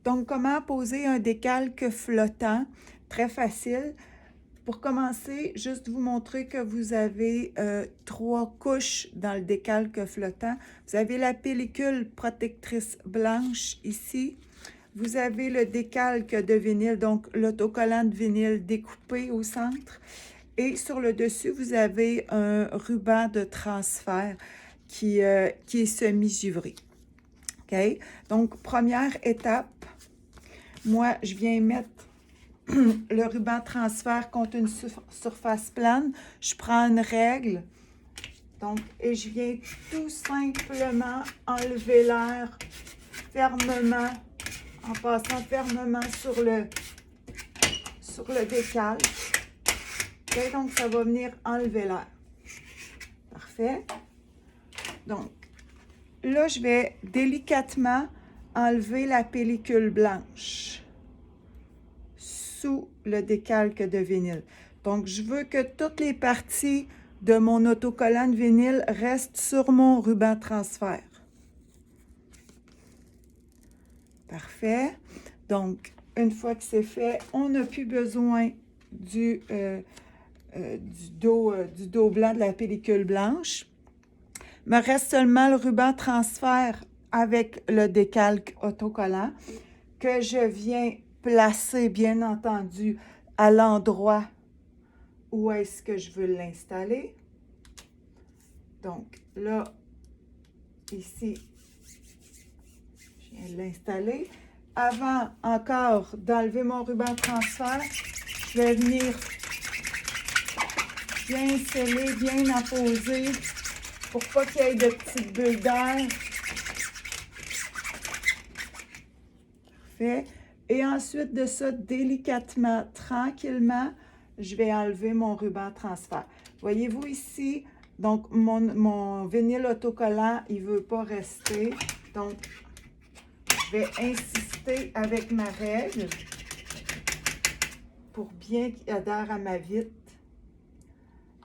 Donc, comment poser un décalque flottant? Très facile. Pour commencer, juste vous montrer que vous avez 3 couches dans le décalque flottant. Vous avez la pellicule protectrice blanche ici. Vous avez le décalque de vinyle, donc l'autocollant de vinyle découpé au centre. Et sur le dessus, vous avez un ruban de transfert qui est semi-givré. OK? Donc, première étape, moi, je viens mettre le ruban transfert contre une surface plane. Je prends une règle. Donc, et je viens tout simplement enlever l'air fermement, en passant fermement sur le décalque. Okay, donc, ça va venir enlever l'air. Parfait. Donc, là, je vais délicatement enlever la pellicule blanche sous le décalque de vinyle. Donc, je veux que toutes les parties de mon autocollant de vinyle restent sur mon ruban transfert. Parfait. Donc, une fois que c'est fait, on n'a plus besoin du dos blanc de la pellicule blanche. Il me reste seulement le ruban transfert avec le décalque autocollant que je viens placer, bien entendu, à l'endroit où est-ce que je veux l'installer. Donc, là, ici, je viens l'installer. Avant encore d'enlever mon ruban transfert, je vais venir bien sceller, bien apposer pour pas qu'il y ait de petites bulles d'air. Parfait. Et ensuite de ça, délicatement, tranquillement, je vais enlever mon ruban transfert. Voyez-vous ici, donc mon vinyle autocollant, il ne veut pas rester. Donc, je vais insister avec ma règle pour bien qu'il adhère à ma vitre.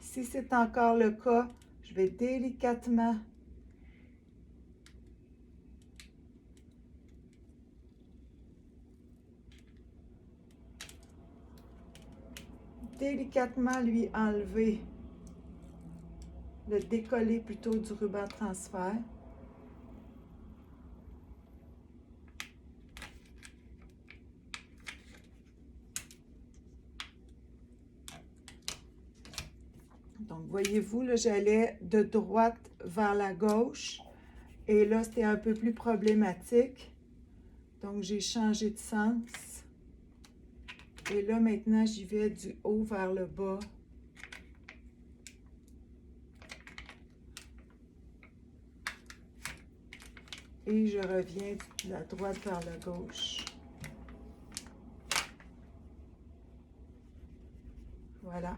Si c'est encore le cas, je vais délicatement lui enlever le décollé plutôt du ruban transfert. Donc, voyez-vous, là, j'allais de droite vers la gauche. Et là, c'était un peu plus problématique. Donc, j'ai changé de sens. Et là, maintenant, j'y vais du haut vers le bas. Et je reviens de la droite vers la gauche. Voilà.